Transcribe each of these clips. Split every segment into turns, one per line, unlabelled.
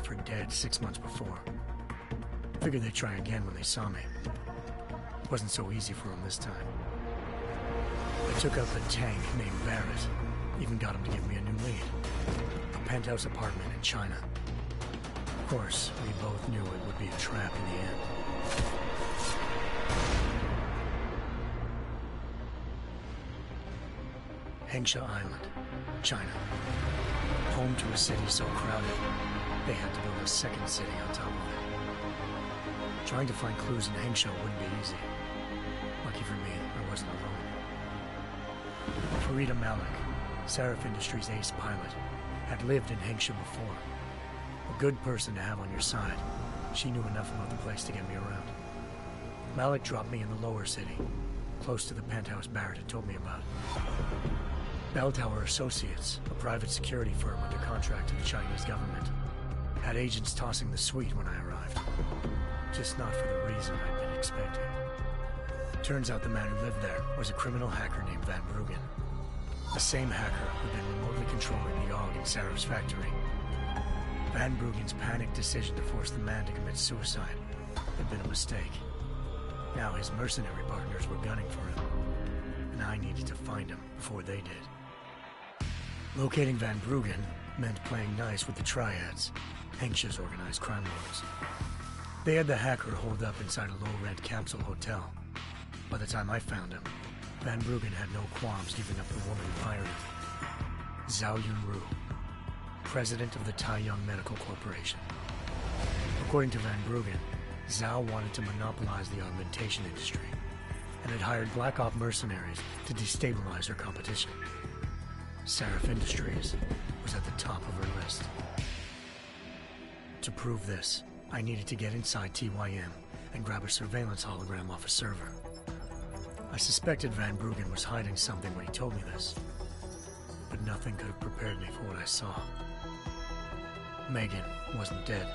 for dead 6 months before. Figured they'd try again when they saw me. Wasn't so easy for them this time. I took out the tank named Barrett. Even got him to give me a new lead. A penthouse apartment in China. Of course, we both knew it would be a trap in the end. Hengsha Island, China. Home to a city so crowded, they had to build a second city on top of it. Trying to find clues in Hengsha wouldn't be easy. Lucky for me, I wasn't alone. Farida Malik, Sarif Industries' ace pilot, had lived in Hengsha before. A good person to have on your side. She knew enough about the place to get me around. Malik dropped me in the lower city, close to the penthouse Barrett had told me about. Bell Tower Associates, a private security firm under contract to the Chinese government, had agents tossing the suite when I arrived. Just not for the reason I'd been expecting. Turns out the man who lived there was a criminal hacker named Van Bruggen. The same hacker who'd been remotely controlling the AUG in Sarif's factory. Van Bruggen's panicked decision to force the man to commit suicide had been a mistake. Now his mercenary partners were gunning for him, and I needed to find him before they did. Locating Van Bruggen meant playing nice with the Triads, Hengsha's organized crime lords. They had the hacker holed up inside a low-rent capsule hotel. By the time I found him, Van Bruggen had no qualms giving up the woman who hired him. Zhao Yunru, president of the Taiyang Medical Corporation. According to Van Bruggen, Zhao wanted to monopolize the augmentation industry and had hired Black Op mercenaries to destabilize her competition. Sarif Industries was at the top of her list. To prove this, I needed to get inside TYM and grab a surveillance hologram off a server. I suspected Van Bruggen was hiding something when he told me this, but nothing could have prepared me for what I saw. Megan wasn't dead.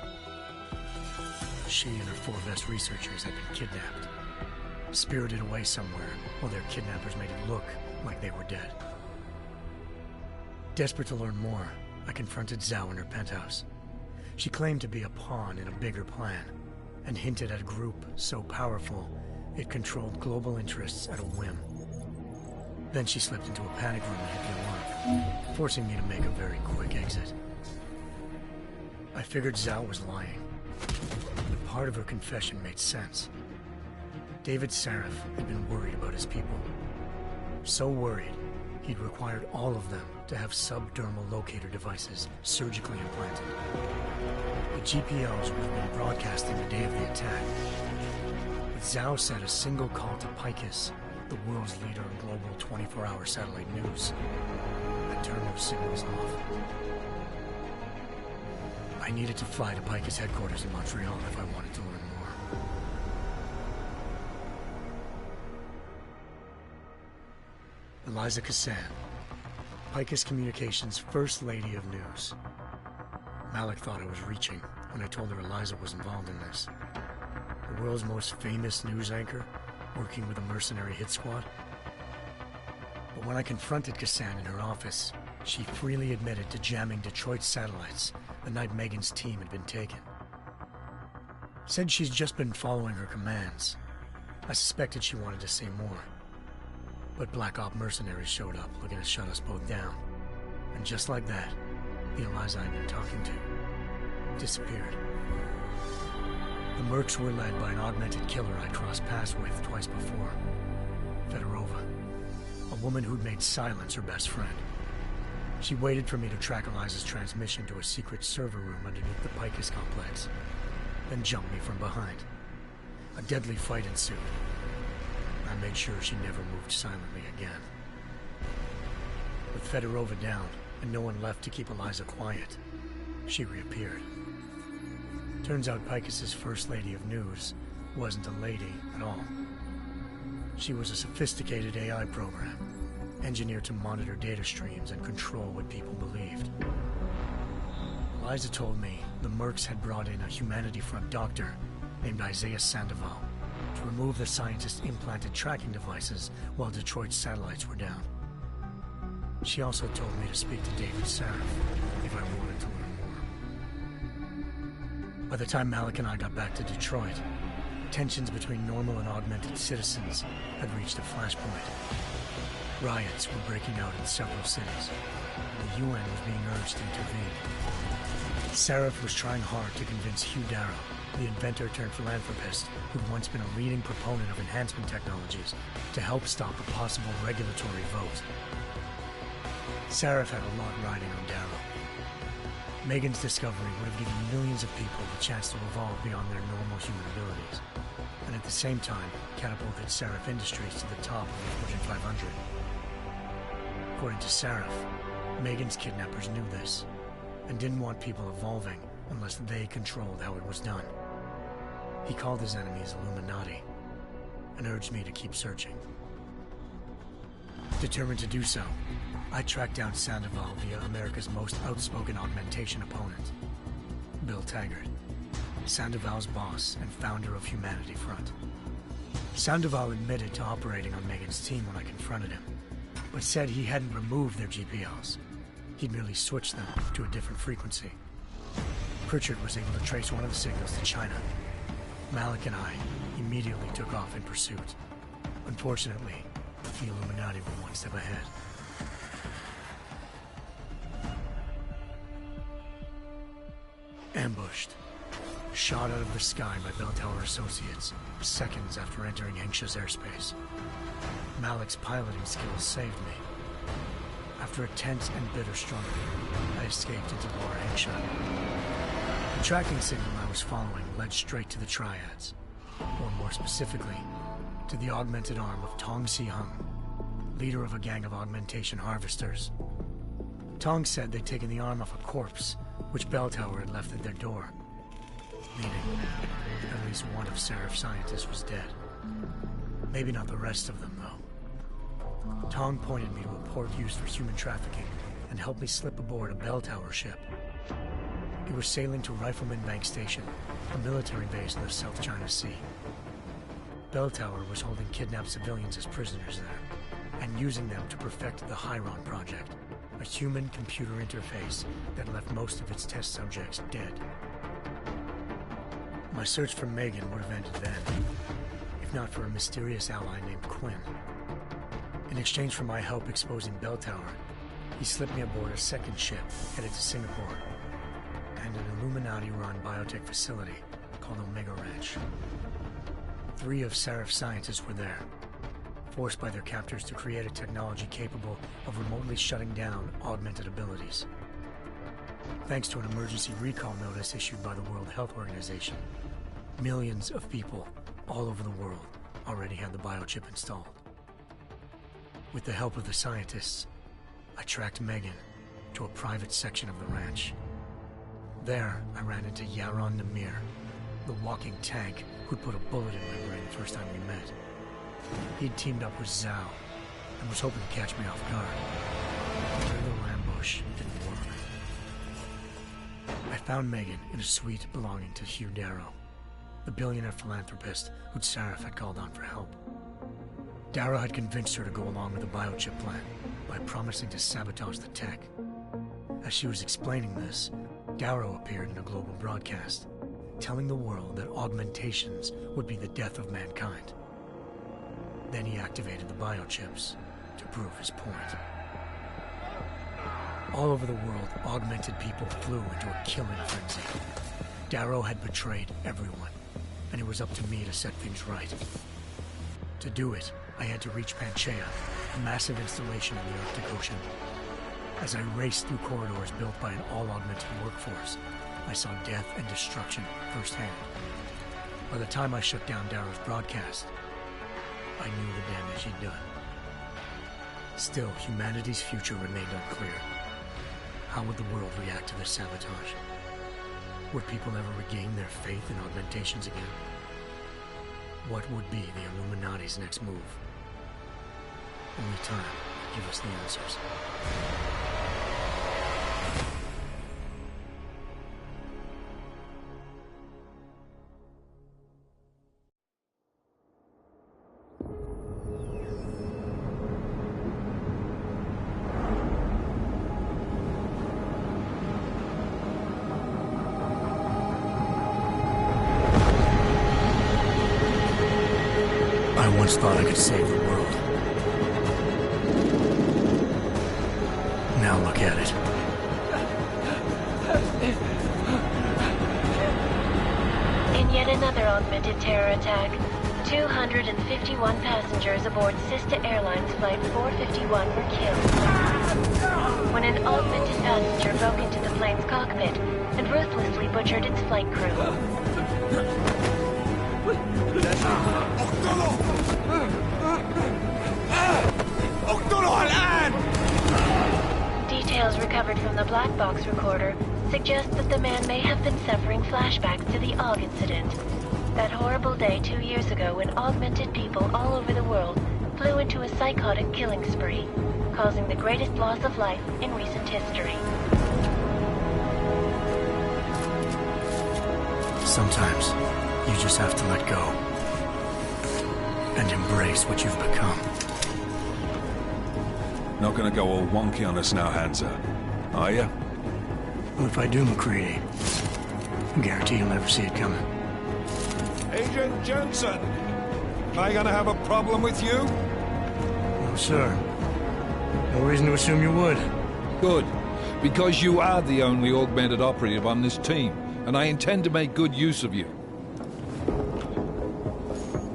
She and her 4 best researchers had been kidnapped, spirited away somewhere while their kidnappers made it look like they were dead. Desperate to learn more, I confronted Zhao in her penthouse. She claimed to be a pawn in a bigger plan, and hinted at a group so powerful it controlled global interests at a whim. Then she slipped into a panic room and hit the alarm, forcing me to make a very quick exit. I figured Zhao was lying, but part of her confession made sense. David Sarif had been worried about his people. So worried, he'd required all of them to have subdermal locator devices surgically implanted. The GPOs would have been broadcasting the day of the attack. But Zhao said a single call to Picus, the world's leader in global 24-hour satellite news, had turned those signals off. I needed to fly to Picus headquarters in Montreal if I wanted to learn more. Eliza Cassan, Picus Communications' First Lady of News. Malik thought I was reaching when I told her Eliza was involved in this. The world's most famous news anchor, working with a mercenary hit squad. But when I confronted Cassan in her office, she freely admitted to jamming Detroit's satellites the night Megan's team had been taken. Said she's just been following her commands. I suspected she wanted to say more. But Black Op mercenaries showed up looking to shut us both down. And just like that, the Eliza I'd been talking to disappeared. The mercs were led by an augmented killer I'd crossed paths with twice before. Fedorova, a woman who'd made silence her best friend. She waited for me to track Eliza's transmission to a secret server room underneath the Picus complex, then jumped me from behind. A deadly fight ensued. I made sure she never moved silently again. With Fedorova down, and no one left to keep Eliza quiet, she reappeared. Turns out Picus's First Lady of News wasn't a lady at all. She was a sophisticated AI program, engineered to monitor data streams and control what people believed. Eliza told me the mercs had brought in a Humanity Front doctor named Isaiah Sandoval to remove the scientist's implanted tracking devices while Detroit's satellites were down. She also told me to speak to David Sarif if I wanted to learn more. By the time Malik and I got back to Detroit, tensions between normal and augmented citizens had reached a flashpoint. Riots were breaking out in several cities. The UN was being urged to intervene. Seraph was trying hard to convince Hugh Darrow, the inventor turned philanthropist who'd once been a leading proponent of enhancement technologies, to help stop a possible regulatory vote. Seraph had a lot riding on Darrow. Megan's discovery would have given millions of people the chance to evolve beyond their normal human abilities, and at the same time catapulted Seraph Industries to the top of the Fortune 500. According to Seraph, Megan's kidnappers knew this, and didn't want people evolving unless they controlled how it was done. He called his enemies Illuminati, and urged me to keep searching. Determined to do so, I tracked down Sandoval via America's most outspoken augmentation opponent, Bill Taggart, Sandoval's boss and founder of Humanity Front. Sandoval admitted to operating on Megan's team when I confronted him, but said he hadn't removed their GPLs. He'd merely switched them to a different frequency. Pritchard was able to trace one of the signals to China. Malik and I immediately took off in pursuit. Unfortunately, the Illuminati were one step ahead. Ambushed. Shot out of the sky by Bell Tower Associates, seconds after entering Hengsha's airspace. Malik's piloting skills saved me. After a tense and bitter struggle, I escaped into Lower Hengsha. The tracking signal I was following led straight to the Triads, or more specifically, to the augmented arm of Tong Si-hung, leader of a gang of augmentation harvesters. Tong said they'd taken the arm off a corpse, which Bell Tower had left at their door, meaning at least one of Seraph's scientists was dead. Maybe not the rest of them, though. Tong pointed me to a port used for human trafficking and helped me slip aboard a Bell Tower ship. It was sailing to Rifleman Bank Station, a military base in the South China Sea. Bell Tower was holding kidnapped civilians as prisoners there, and using them to perfect the Hyron Project, a human-computer interface that left most of its test subjects dead. My search for Megan would have ended then, if not for a mysterious ally named Quinn. In exchange for my help exposing Bell Tower, he slipped me aboard a second ship headed to Singapore, and an Illuminati-run biotech facility called Omega Ranch. 3 of Seraph's scientists were there, forced by their captors to create a technology capable of remotely shutting down augmented abilities. Thanks to an emergency recall notice issued by the World Health Organization, millions of people all over the world already had the biochip installed. With the help of the scientists, I tracked Megan to a private section of the ranch. There, I ran into Yaron Namir, the walking tank who'd put a bullet in my brain the first time we met. He'd teamed up with Zhao and was hoping to catch me off guard. But their little ambush didn't work. I found Megan in a suite belonging to Hugh Darrow, the billionaire philanthropist who'd Seraph had called on for help. Darrow had convinced her to go along with the biochip plan by promising to sabotage the tech. As she was explaining this, Darrow appeared in a global broadcast, telling the world that augmentations would be the death of mankind. Then he activated the biochips to prove his point. All over the world, augmented people flew into a killing frenzy. Darrow had betrayed everyone, and it was up to me to set things right. To do it, I had to reach Panchaea, a massive installation in the Arctic Ocean. As I raced through corridors built by an all-augmented workforce, I saw death and destruction firsthand. By the time I shut down Darrow's broadcast, I knew the damage he'd done. Still, humanity's future remained unclear. How would the world react to this sabotage? Would people ever regain their faith in augmentations again? What would be the Illuminati's next move? Only time will give us the answers. once thought I could save the world. Now look at it.
In yet another augmented terror attack, 251 passengers aboard Sister Airlines Flight 451 were killed when an augmented passenger broke into the plane's cockpit and ruthlessly butchered its flight crew. Details recovered from the black box recorder suggest that the man may have been suffering flashbacks to the AUG incident. That horrible day 2 years ago when augmented people all over the world flew into a psychotic killing spree, causing the greatest loss of life in recent history.
Sometimes, you just have to let go. And embrace what you've become.
Not gonna go all wonky on us now, Hansa, are ya?
Well, if I do, McCready, I guarantee you'll never see it coming.
Agent Jensen! Am I gonna have a problem with you?
No, sir. No reason to assume you would.
Good. Because you are the only augmented operative on this team, and I intend to make good use of you.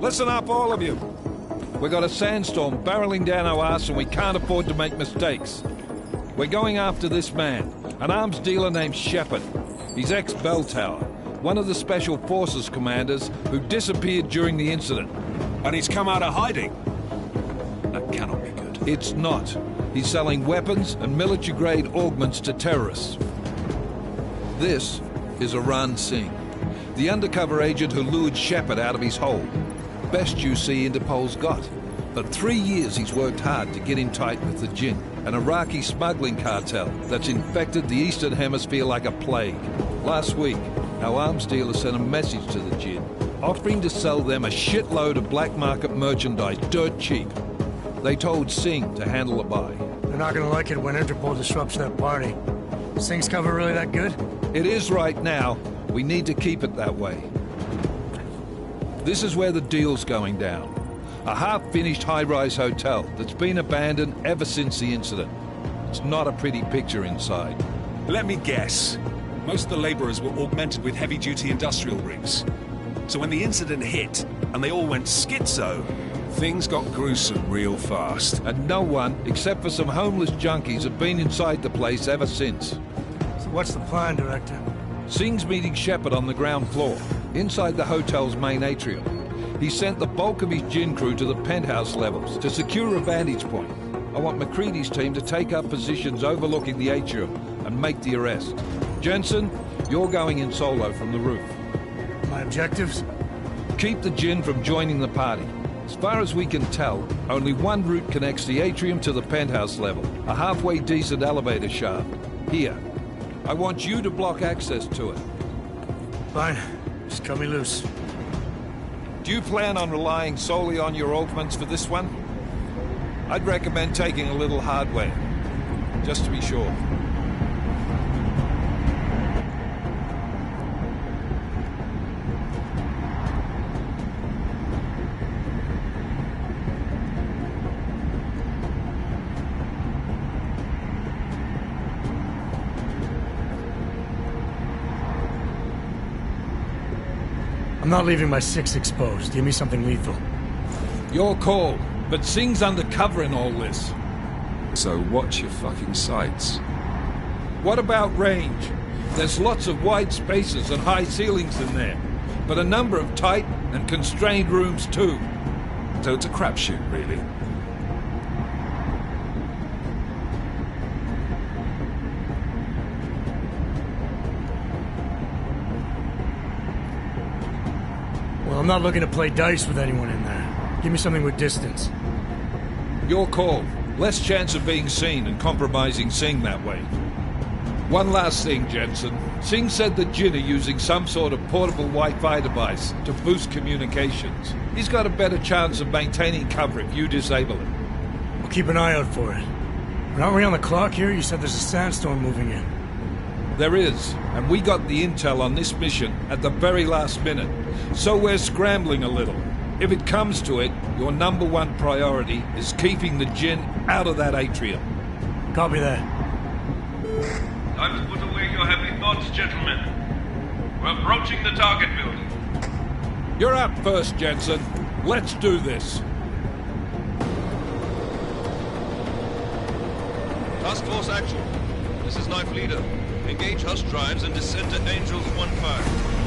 Listen up, all of you. We got a sandstorm barreling down our arse and we can't afford to make mistakes. We're going after this man, an arms dealer named Shepard. He's ex-Bell Tower, one of the Special Forces commanders who disappeared during the incident.
And he's come out of hiding? That cannot be good.
It's not. He's selling weapons and military-grade augments to terrorists. This is Aran Singh, the undercover agent who lured Shepard out of his hole. Best you see Interpol's got. For 3 years he's worked hard to get in tight with the Jinn, an Iraqi smuggling cartel that's infected the Eastern Hemisphere like a plague. Last week, our arms dealer sent a message to the Jinn, offering to sell them a shitload of black market merchandise dirt cheap. They told Singh to handle the buy.
They're not gonna like it when Interpol disrupts that party. Singh's cover really that good?
It is right now. We need to keep it that way. This is where the deal's going down. A half-finished high-rise hotel that's been abandoned ever since the incident. It's not a pretty picture inside.
Let me guess. Most of the laborers were augmented with heavy-duty industrial rigs. So when the incident hit, and they all went schizo, things got gruesome real fast.
And no one, except for some homeless junkies, have been inside the place ever since.
So what's the plan, Director?
Singh's meeting Shepard on the ground floor, inside the hotel's main atrium. He sent the bulk of his Jinn crew to the penthouse levels to secure a vantage point. I want McCready's team to take up positions overlooking the atrium and make the arrest. Jensen, you're going in solo from the roof.
My objectives?
Keep the Jinn from joining the party. As far as we can tell, only one route connects the atrium to the penthouse level, a halfway decent elevator shaft. Here. I want you to block access to it.
Fine. Just cut me loose.
Do you plan on relying solely on your augments for this one? I'd recommend taking a little hardware, just to be sure.
I'm not leaving my 6 exposed. Give me something lethal.
Your call, but Singh's undercover in all this.
So watch your fucking sights.
What about range? There's lots of wide spaces and high ceilings in there, but a number of tight and constrained rooms too.
So it's a crapshoot, really.
Well, I'm not looking to play dice with anyone in there. Give me something with distance.
Your call. Less chance of being seen and compromising Singh that way. One last thing, Jensen. Singh said the Jinn are using some sort of portable Wi-Fi device to boost communications. He's got a better chance of maintaining cover if you disable it.
We'll keep an eye out for it. But aren't we on the clock here? You said there's a sandstorm moving in.
There is, and we got the intel on this mission at the very last minute, so we're scrambling a little. If it comes to it, your number one priority is keeping the Jinn out of that atrium.
Copy that.
Time to put away your heavy thoughts, gentlemen. We're approaching the target building.
You're up first, Jensen. Let's do this.
Task Force action. This is Knife Leader. Engage Hush drives and descend to Angels 1-5.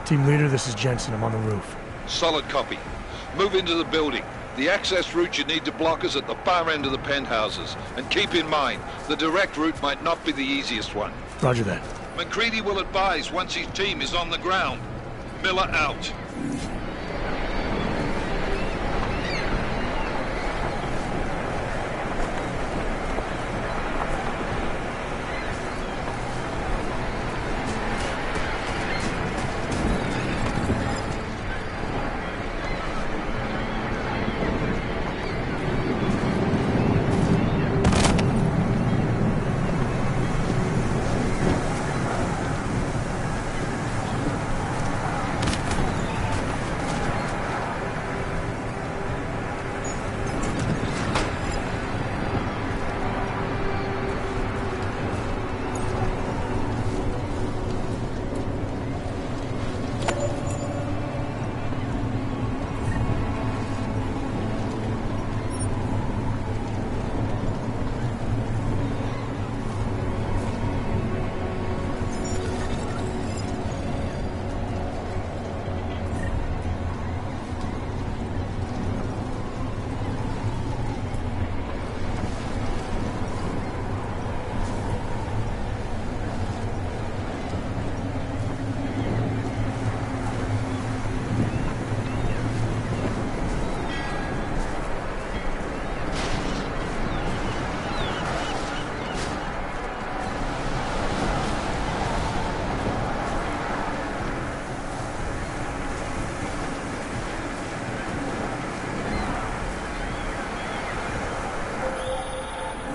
Team leader, this is Jensen. I'm on the roof.
Solid copy. Move into the building. The access route you need to block is at the far end of the penthouses. And keep in mind, the direct route might not be the easiest one.
Roger that.
McCready will advise once his team is on the ground. Miller out.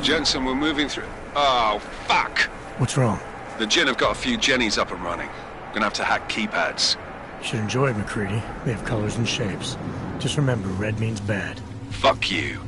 Jensen, we're moving through... Oh, fuck!
What's wrong?
The Jinn have got a few Jennies up and running. Gonna have to hack keypads.
You should enjoy it, McCready. They have colors and shapes. Just remember, red means bad.
Fuck you.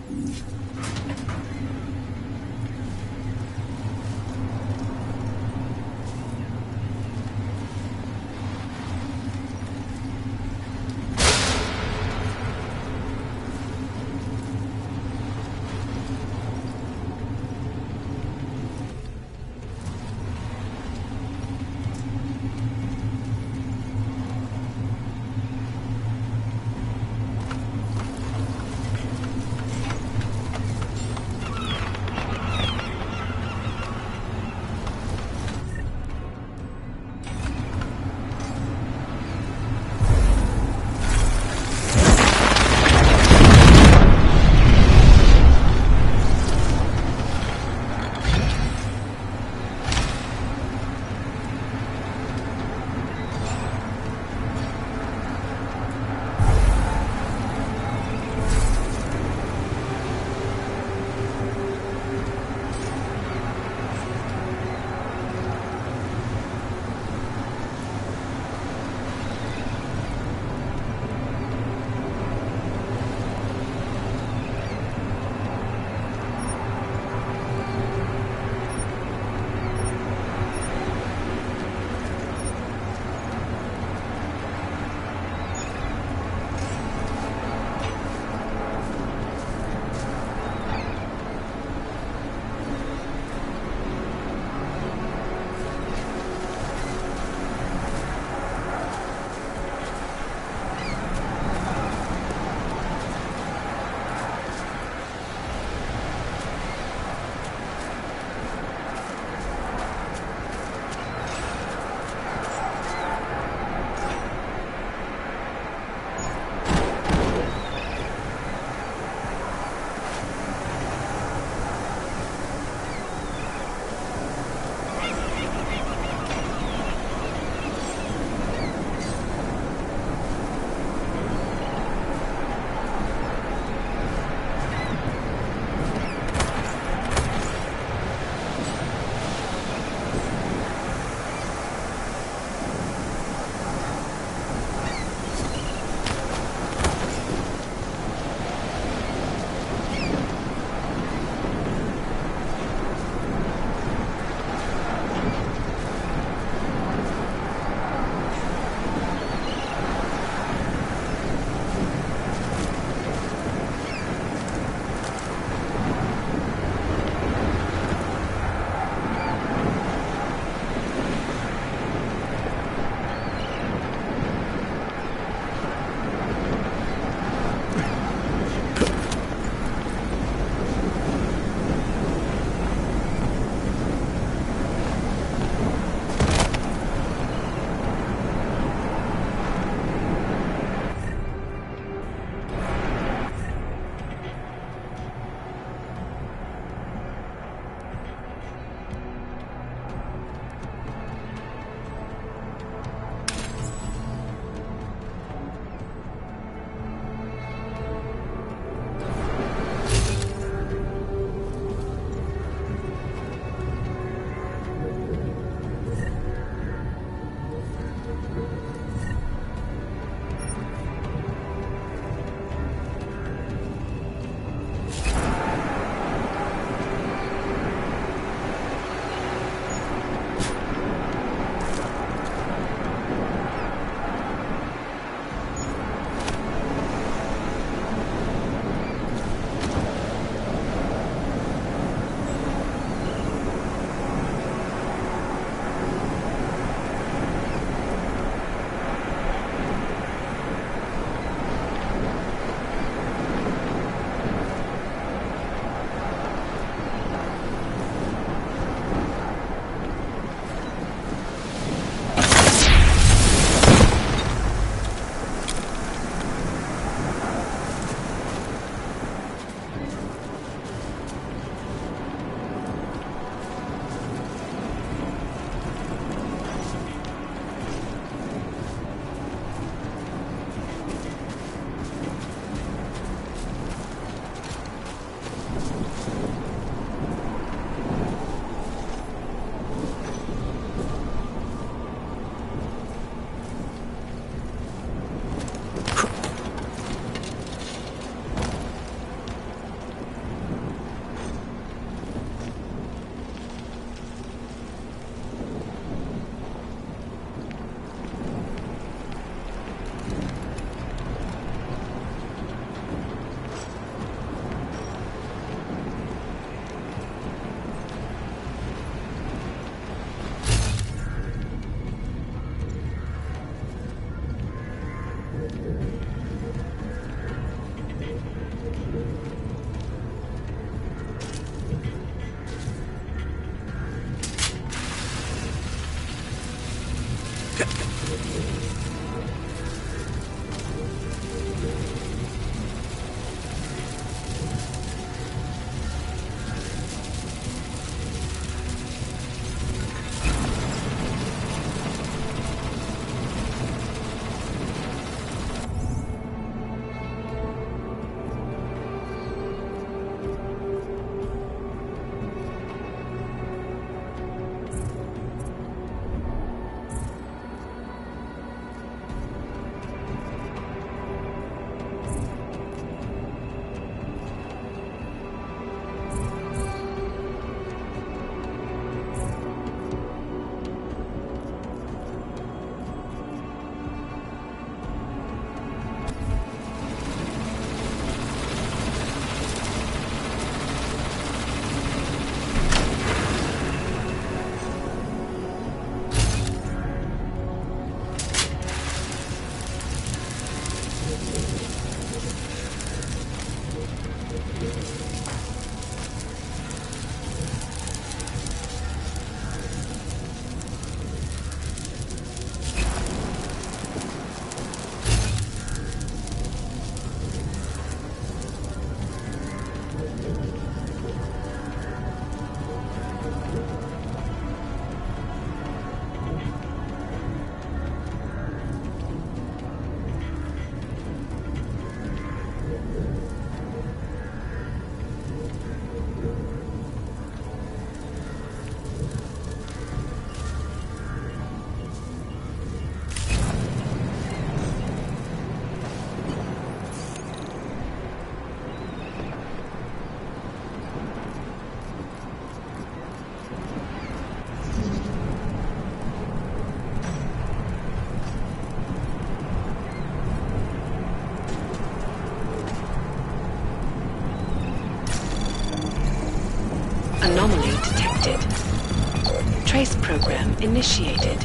Space program initiated.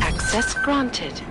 Access granted.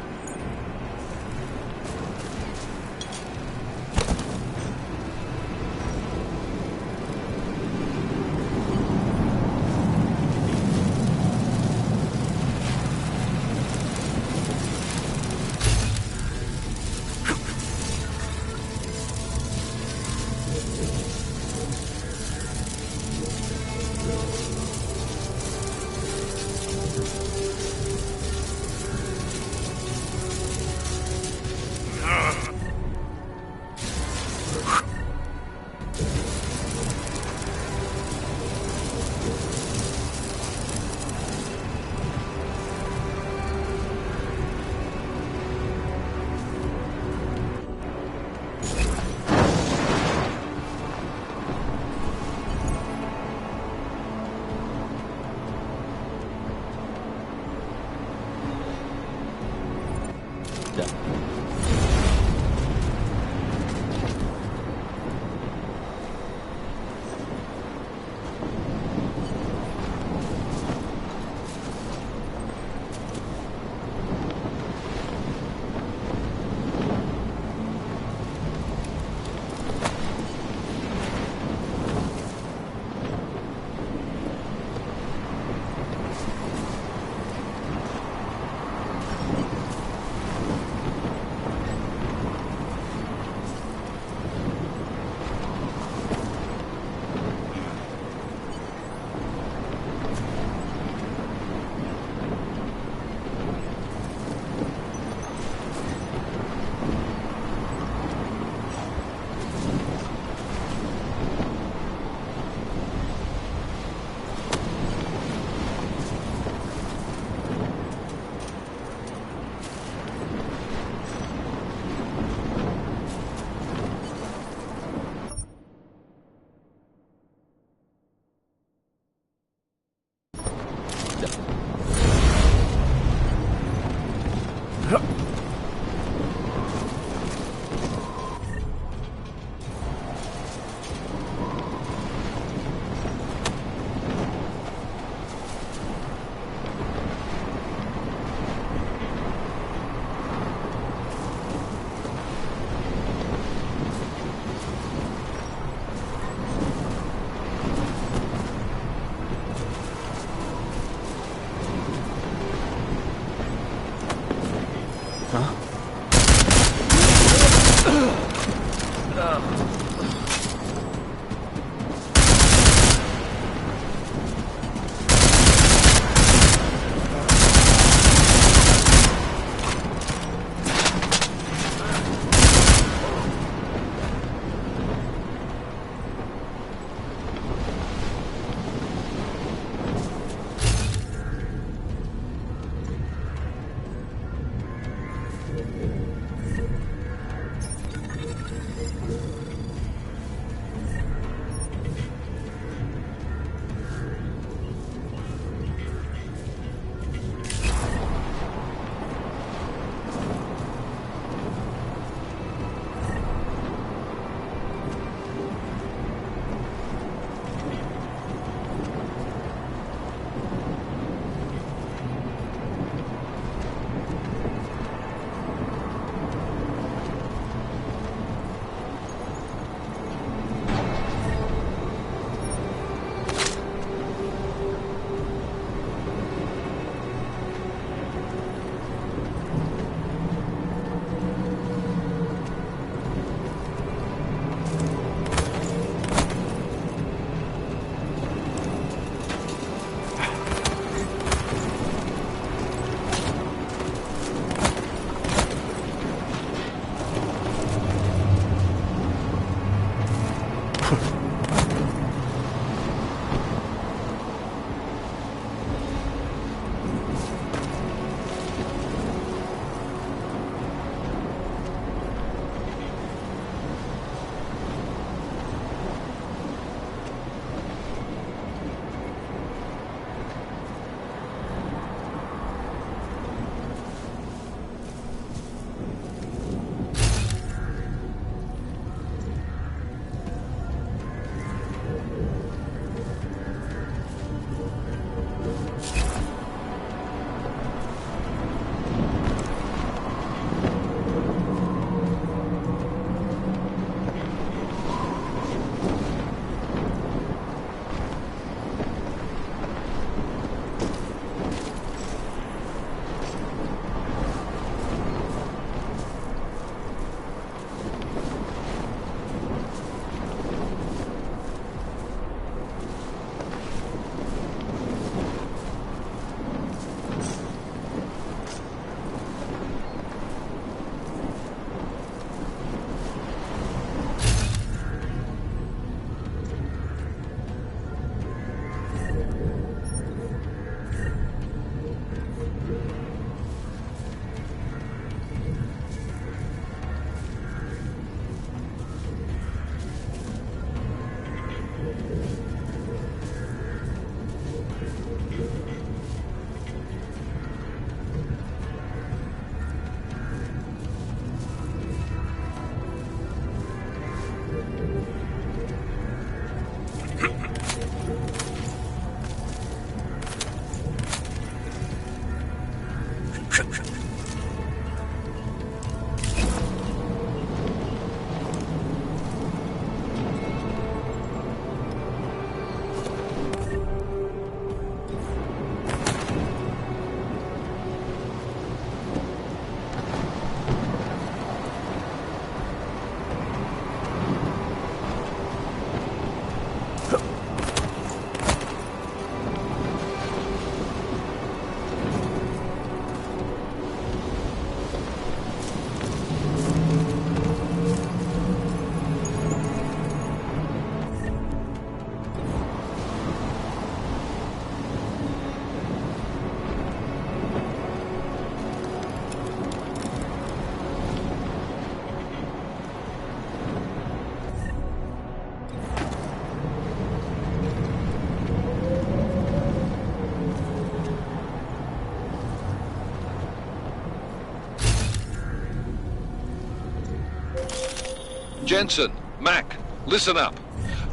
Jensen, Mac, listen up.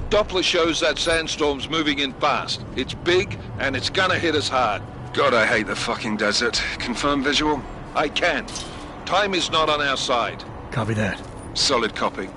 Doppler shows that sandstorm's moving in fast. It's big, and it's gonna hit us hard.
God, I hate the fucking desert. Confirm visual?
I can. Time is not on our side.
Copy that.
Solid copy.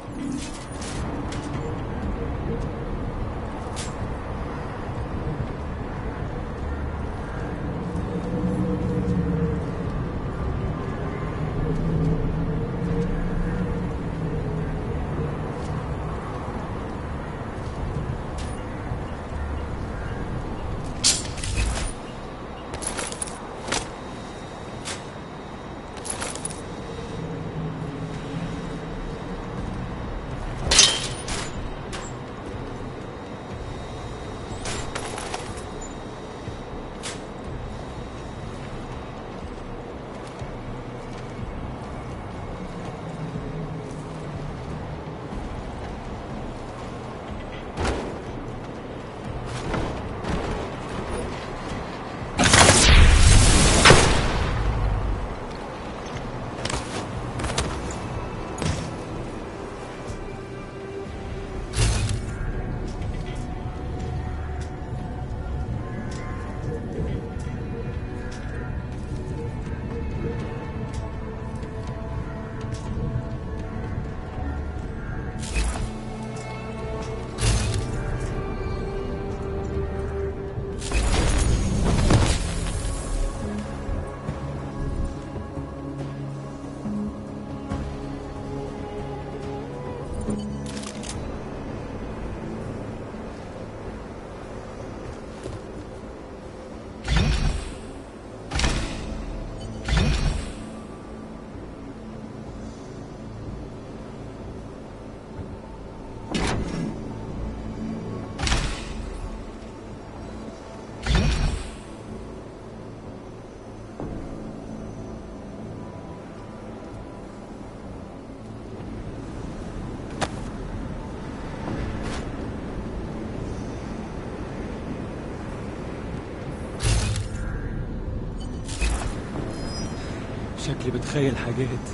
شكلي بتخيل حاجات.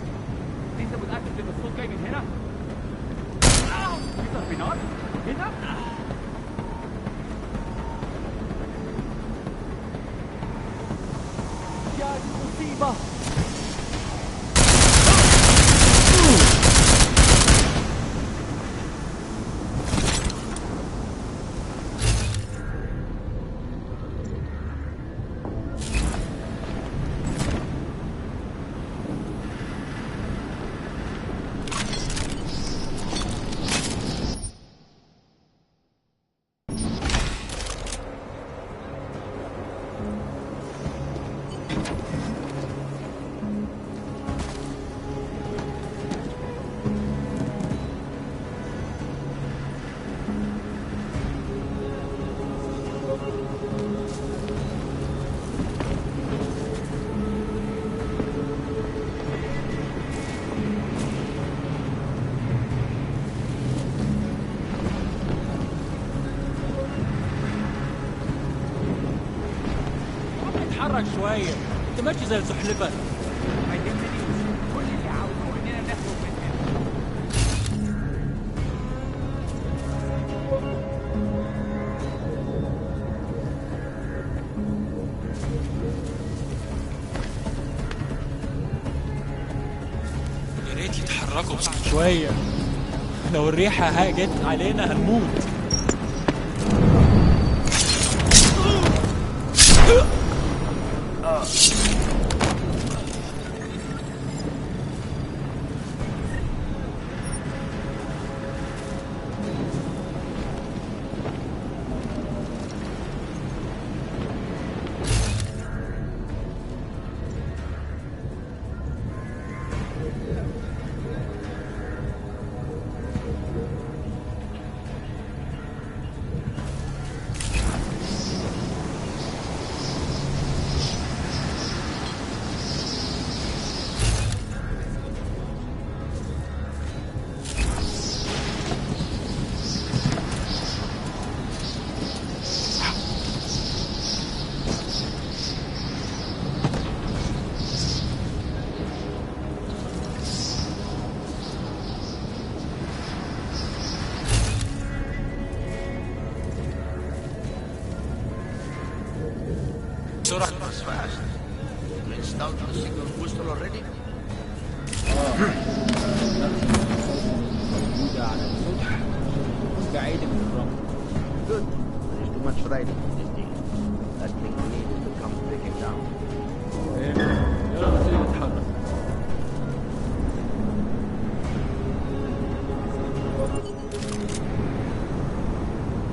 انت متأكد ان الصوت جاي من هنا؟ في ضرب نار؟ هنا؟ يا دي مصيبة! اتحرك شوية، انت ماشي زي السحلفة. ما يهمنيش، كل اللي عاوزه اننا نخرج من هنا. يا ريت يتحركوا بسرعة شوية، لو الريحة جت علينا هنموت.
That was fast. You installed the signal booster already? Good. There's too much riding on this deal. Last thing we need is to come breaking down.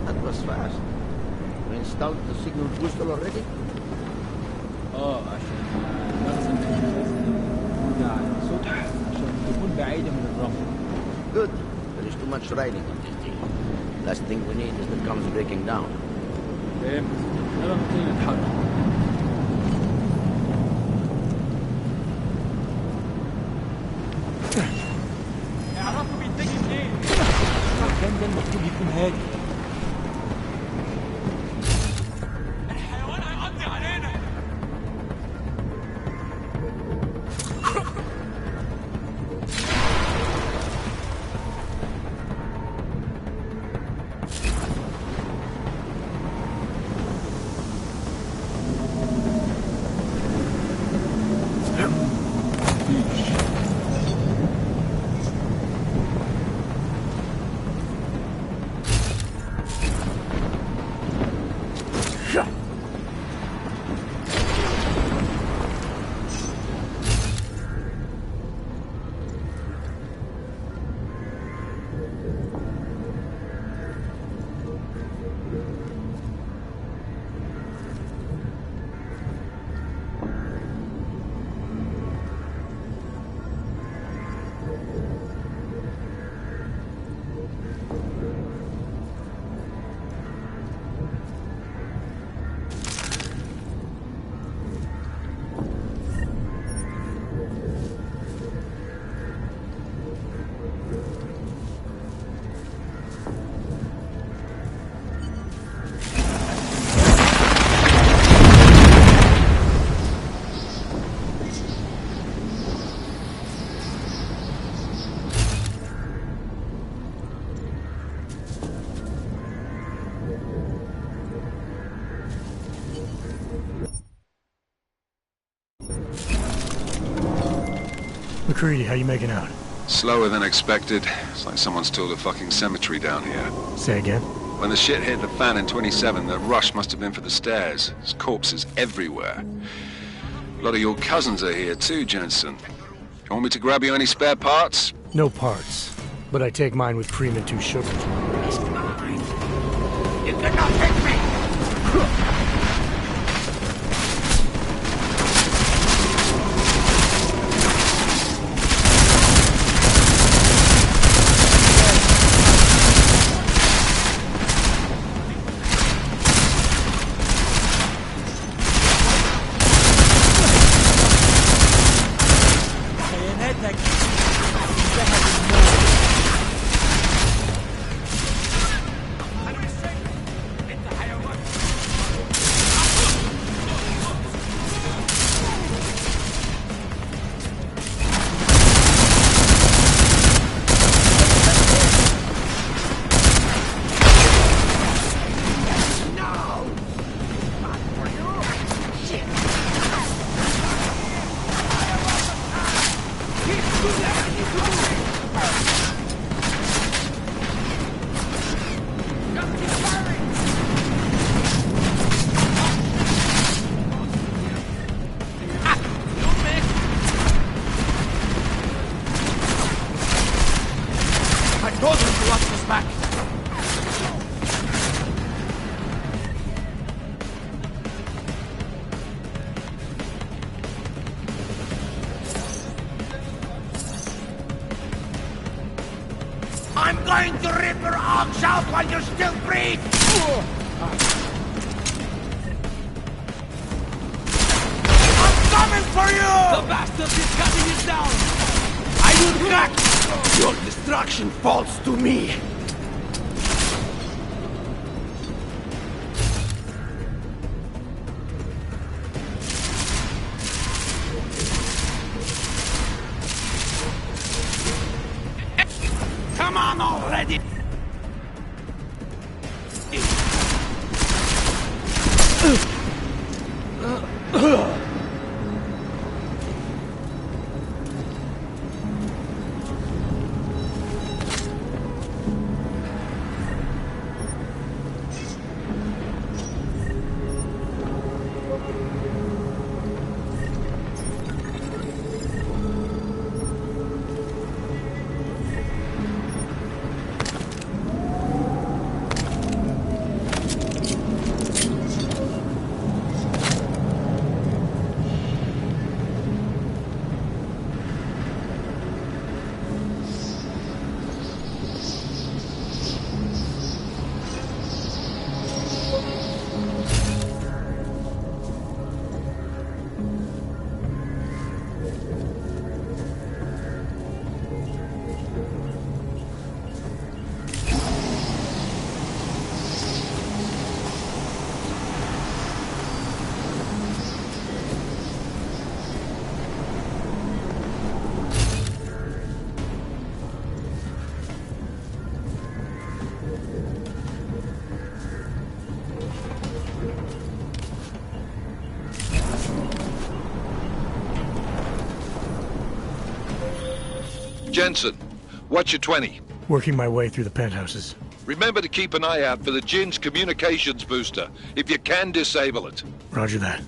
That was fast. You installed the signal booster already?
عشان نرسم على السطح عشان تكون بعيدة من الرمل.
Good. There is too much riding on this deal. Last thing we need is the comms breaking down.
فهمت. يلا نبتدي نتحرك. اعرفوا بيتجه منين؟ المكان ده المفروض يكون هادي. الحيوان هيقضي علينا.
McCready, how you making out?
Slower than expected. It's like someone's tilled a fucking cemetery down here.
Say again?
When the shit hit the fan in 27, the rush must have been for the stairs. There's corpses everywhere. A lot of your cousins are here too, Jensen. You want me to grab you any spare parts?
No parts. But I take mine with cream and 2 sugars while we're asking.
You cannot take me! I'm going to rip your arms out while you still breathe! I'm coming for you!
The bastard is cutting it down!
I will not! Your destruction falls to me! Come on already!
Jensen, what's your 20?
Working my way through the penthouses.
Remember to keep an eye out for the Jinn's communications booster, if you can disable it.
Roger that.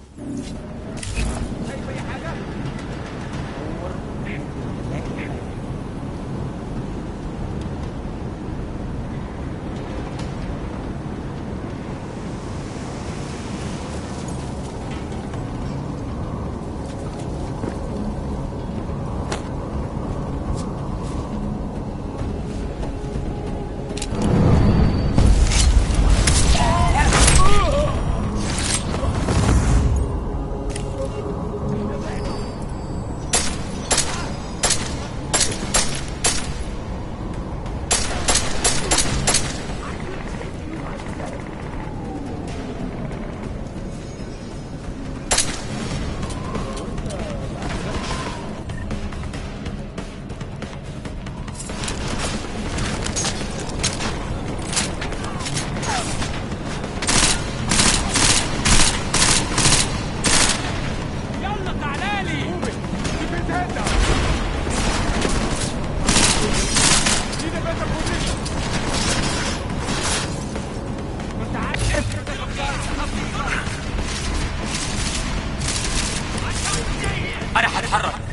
أنا حتحرك.